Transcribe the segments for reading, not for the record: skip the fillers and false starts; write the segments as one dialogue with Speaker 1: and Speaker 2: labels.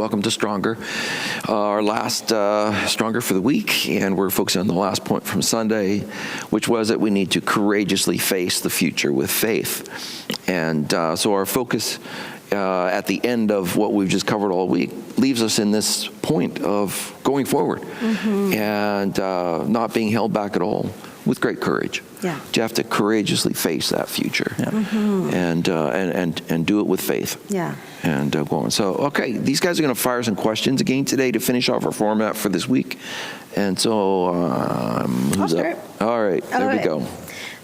Speaker 1: welcome to Stronger, our last Stronger for the week, and we're focusing on the last point from Sunday, which was that we need to courageously face the future with faith. And so our focus at the end of what we've just covered all week leaves us in this point of going forward and not being held back at all, with great courage.
Speaker 2: Yeah.
Speaker 1: You have to courageously face that future and do it with faith.
Speaker 2: Yeah.
Speaker 1: And go on. So, okay, these guys are going to fire some questions again today to finish off our format for this week. And so, who's up? All right, there we go.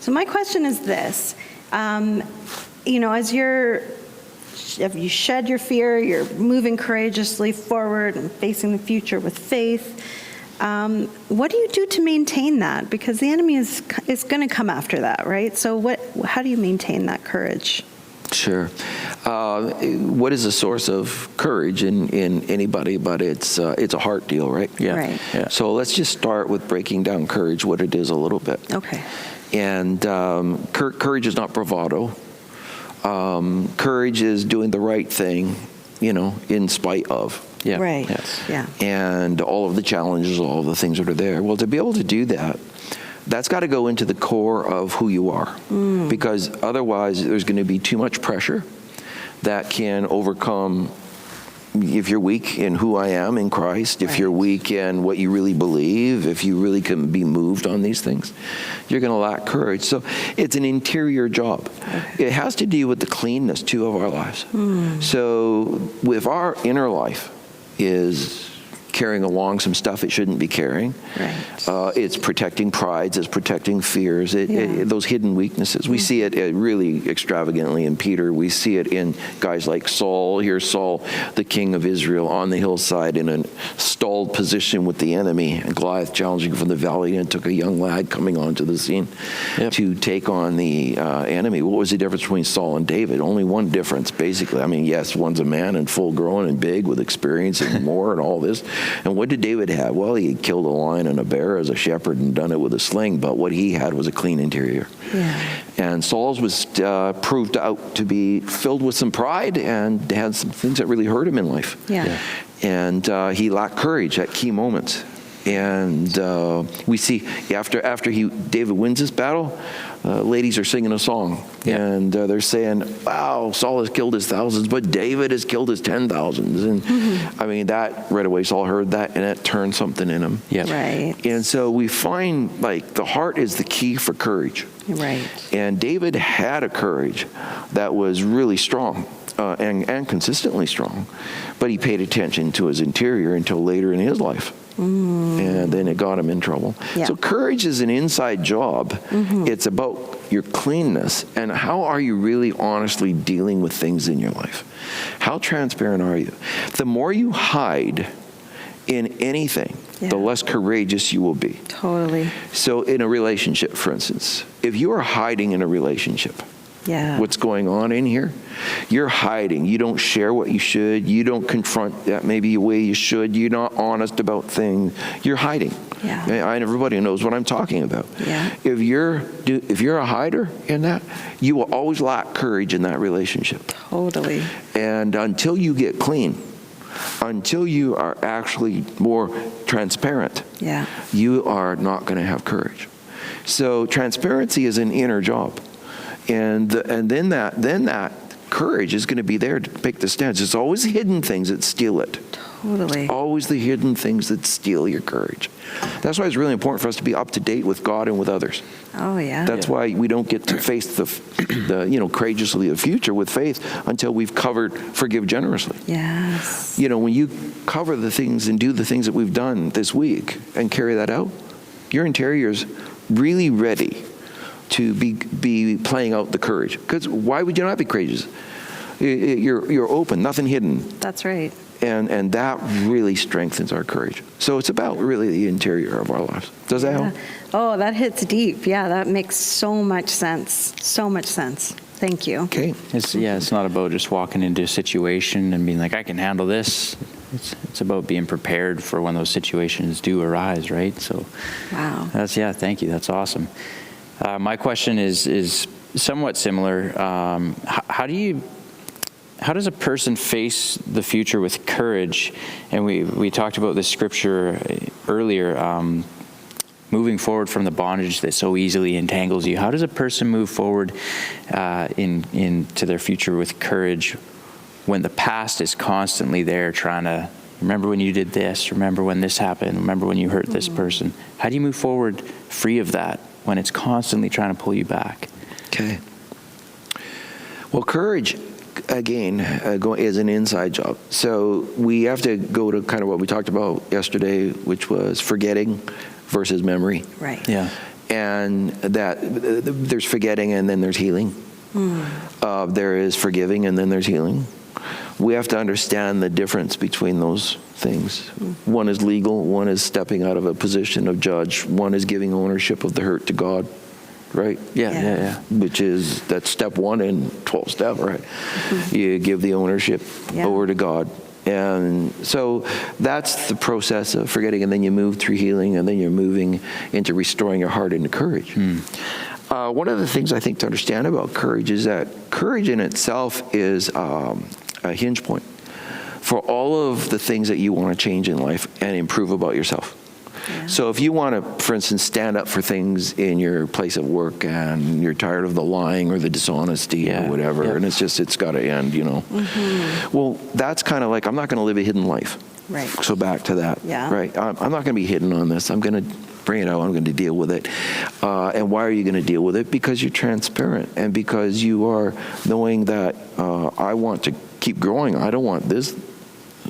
Speaker 2: So my question is this. As you shed your fear, you're moving courageously forward and facing the future with faith. What do you do to maintain that? Because the enemy is going to come after that, right? So how do you maintain that courage?
Speaker 1: Sure. What is a source of courage in anybody? But it's a heart deal, right?
Speaker 2: Yeah. Right.
Speaker 1: Yeah. So let's just start with breaking down courage, what it is a little bit.
Speaker 2: Okay.
Speaker 1: And courage is not bravado. Courage is doing the right thing, in spite of.
Speaker 3: Yeah.
Speaker 2: Right.
Speaker 3: Yes.
Speaker 2: Yeah.
Speaker 1: And all of the challenges, all of the things that are there. Well, to be able to do that, that's got to go into the core of who you are, because otherwise there's going to be too much pressure that can overcome. If you're weak in who I am in Christ, if you're weak in what you really believe, if you really can be moved on these things, you're going to lack courage. So it's an interior job. It has to do with the cleanness, too, of our lives. So if our inner life is carrying along some stuff it shouldn't be carrying.
Speaker 2: Right.
Speaker 1: It's protecting prides, it's protecting fears, those hidden weaknesses. We see it really extravagantly in Peter. We see it in guys like Saul. Here's Saul, the king of Israel, on the hillside in a stalled position with the enemy, and Goliath challenging from the valley, and it took a young lad coming onto the scene to take on the enemy. What was the difference between Saul and David? Only one difference, basically. I mean, yes, one's a man and full grown and big with experience and more and all this. And what did David have? Well, he killed a lion and a bear as a shepherd and done it with a sling, but what he had was a clean interior. Yeah. And Saul's was proved out to be filled with some pride and had some things that really hurt him in life.
Speaker 2: Yeah.
Speaker 1: And he lacked courage at key moments. And we see after David wins this battle, ladies are singing a song, and they're saying, "Wow, Saul has killed his thousands, but David has killed his 10,000s." And I mean, that right away, Saul heard that, and it turned something in him.
Speaker 3: Yeah.
Speaker 2: Right.
Speaker 1: And so we find like the heart is the key for courage.
Speaker 2: Right.
Speaker 1: And David had a courage that was really strong. And consistently strong, but he paid attention to his interior until later in his life. And then it got him in trouble. Yeah. So courage is an inside job. It's about your cleanness and how are you really honestly dealing with things in your life. How transparent are you? The more you hide in anything, the less courageous you will be.
Speaker 2: Totally.
Speaker 1: So in a relationship, for instance, if you are hiding in a relationship, what's going on in here, you're hiding. You don't share what you should. You don't confront that maybe the way you should. You're not honest about things. You're hiding. Yeah. And everybody knows what I'm talking about. Yeah. If you're a hider in that, you will always lack courage in that relationship.
Speaker 2: Totally.
Speaker 1: And until you get clean, until you are actually more transparent, you are not going to have courage. So transparency is an inner job. And then that courage is going to be there to pick the stance. It's always the hidden things that steal it.
Speaker 2: Totally.
Speaker 1: Always the hidden things that steal your courage. That's why it's really important for us to be up to date with God and with others.
Speaker 2: Oh, yeah.
Speaker 1: That's why we don't get to face the courageously the future with faith until we've covered forgive generously.
Speaker 2: Yes.
Speaker 1: When you cover the things and do the things that we've done this week and carry that out, your interior is really ready to be playing out the courage. Because why would you not be courageous? You're open, nothing hidden.
Speaker 2: That's right.
Speaker 1: And that really strengthens our courage. So it's about really the interior of our lives. Does that help?
Speaker 2: Oh, that hits deep. Yeah, that makes so much sense. So much sense. Thank you.
Speaker 1: Okay.
Speaker 3: It's not about just walking into a situation and being like, I can handle this. It's about being prepared for when those situations do arise, right? So,
Speaker 2: wow.
Speaker 3: Thank you. That's awesome. My question is somewhat similar. How do you how does a person face the future with courage? And we talked about this scripture earlier, moving forward from the bondage that so easily entangles you. How does a person move forward into their future with courage when the past is constantly there trying to, remember when you did this, remember when this happened, remember when you hurt this person? How do you move forward free of that when it's constantly trying to pull you back?
Speaker 1: Okay. Well, courage, again, is an inside job. So we have to go to kind of what we talked about yesterday, which was forgetting versus memory.
Speaker 2: Right.
Speaker 3: Yeah.
Speaker 1: And that there's forgetting and then there's healing. There is forgiving and then there's healing. We have to understand the difference between those things. One is legal, one is stepping out of a position of judge, one is giving ownership of the hurt to God, right?
Speaker 3: Yeah.
Speaker 1: Which is, that's step 1 in 12 step, right? You give the ownership over to God. And so that's the process of forgetting, and then you move through healing, and then you're moving into restoring your heart into courage. One of the things I think to understand about courage is that courage in itself is a hinge point for all of the things that you want to change in life and improve about yourself. Yeah. So if you want to, for instance, stand up for things in your place of work and you're tired of the lying or the dishonesty or whatever, and it's got to end, Well, that's kind of like, I'm not going to live a hidden life.
Speaker 2: Right.
Speaker 1: So back to that.
Speaker 2: Yeah.
Speaker 1: Right. I'm not going to be hidden on this. I'm going to bring it out. I'm going to deal with it. And why are you going to deal with it? Because you're transparent and because you are knowing that I want to keep growing. I don't want this,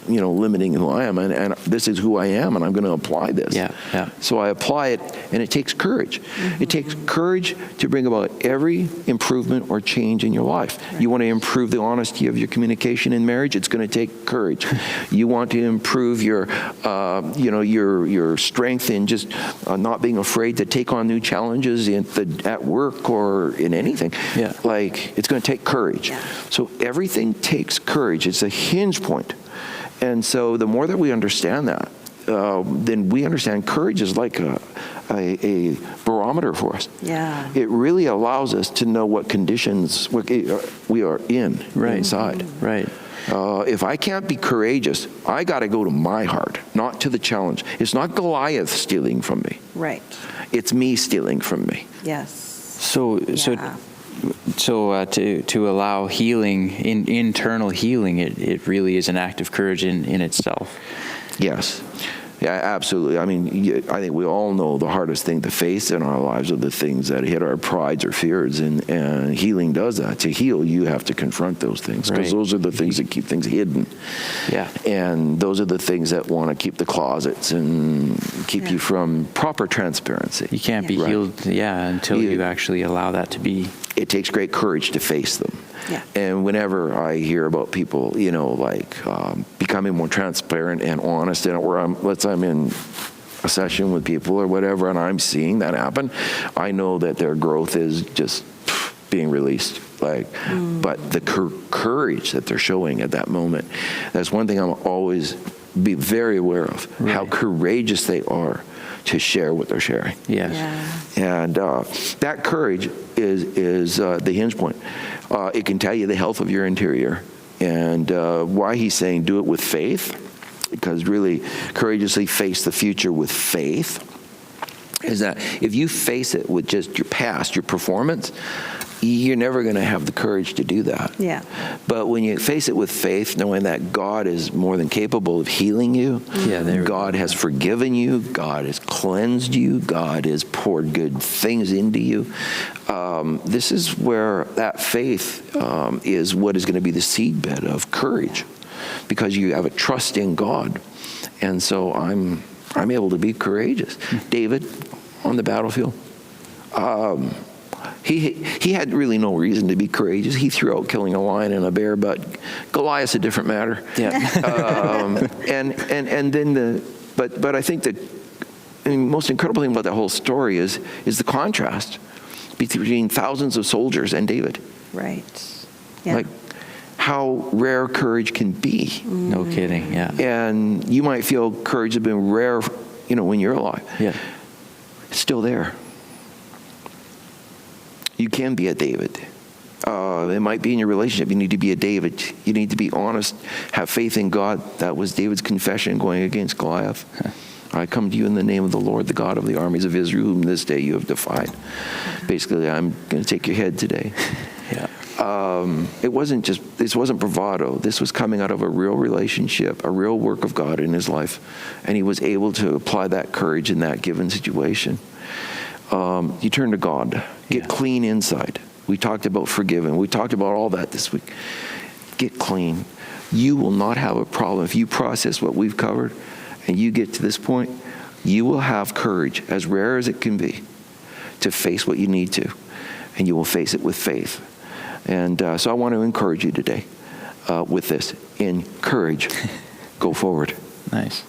Speaker 1: limiting who I am, and this is who I am, and I'm going to apply this.
Speaker 3: Yeah.
Speaker 1: So I apply it, and it takes courage. It takes courage to bring about every improvement or change in your life. Right. You want to improve the honesty of your communication in marriage, it's going to take courage. You want to improve your strength in just not being afraid to take on new challenges at work or in anything. Yeah. Like, it's going to take courage. Yeah. So everything takes courage. It's a hinge point. And so the more that we understand that, then we understand courage is like a barometer for us.
Speaker 2: Yeah.
Speaker 1: It really allows us to know what conditions we are in inside.
Speaker 3: Right.
Speaker 1: If I can't be courageous, I got to go to my heart, not to the challenge. It's not Goliath stealing from me.
Speaker 2: Right.
Speaker 1: It's me stealing from me.
Speaker 2: Yes.
Speaker 3: So to allow healing, internal healing, it really is an act of courage in itself.
Speaker 1: Yes. Yeah, absolutely. I mean, I think we all know the hardest thing to face in our lives are the things that hit our prides or fears, and healing does that. To heal, you have to confront those things, because those are the things that keep things hidden. Yeah. And those are the things that want to keep the closets and keep you from proper transparency.
Speaker 3: You can't be healed, until you actually allow that to be. It
Speaker 1: takes great courage to face them. Yeah. And whenever I hear about people, becoming more transparent and honest, and where I'm in a session with people or whatever, and I'm seeing that happen, I know that their growth is just being released. But the courage that they're showing at that moment, that's one thing I'm always be very aware of, how courageous they are to share what they're sharing.
Speaker 3: Yes.
Speaker 2: Yeah.
Speaker 1: And that courage is the hinge point. It can tell you the health of your interior, and why he's saying do it with faith, because really courageously face the future with faith is that if you face it with just your past, your performance, you're never going to have the courage to do that.
Speaker 2: Yeah.
Speaker 1: But when you face it with faith, knowing that God is more than capable of healing you, God has forgiven you, God has cleansed you, God has poured good things into you, this is where that faith is what is going to be the seedbed of courage, because you have a trust in God. And so I'm able to be courageous. David on the battlefield, he had really no reason to be courageous. He threw out killing a lion and a bear, but Goliath's a different matter. Yeah. But I think that the most incredible thing about that whole story is the contrast between thousands of soldiers and David.
Speaker 2: Right. Yeah.
Speaker 1: Like how rare courage can be.
Speaker 3: No kidding. Yeah.
Speaker 1: And you might feel courage has been rare, when you're alive. Yeah. It's still there. You can be a David. It might be in your relationship. You need to be a David. You need to be honest, have faith in God. That was David's confession going against Goliath. I come to you in the name of the Lord, the God of the armies of Israel, whom this day you have defied. Basically, I'm going to take your head today.
Speaker 3: Yeah.
Speaker 1: This wasn't bravado. This was coming out of a real relationship, a real work of God in his life. And he was able to apply that courage in that given situation. You turn to God. Get clean inside. We talked about forgiving. We talked about all that this week. Get clean. You will not have a problem. If you process what we've covered and you get to this point, you will have courage, as rare as it can be, to face what you need to. And you will face it with faith. And so I want to encourage you today with this. In courage, go forward.
Speaker 3: Nice.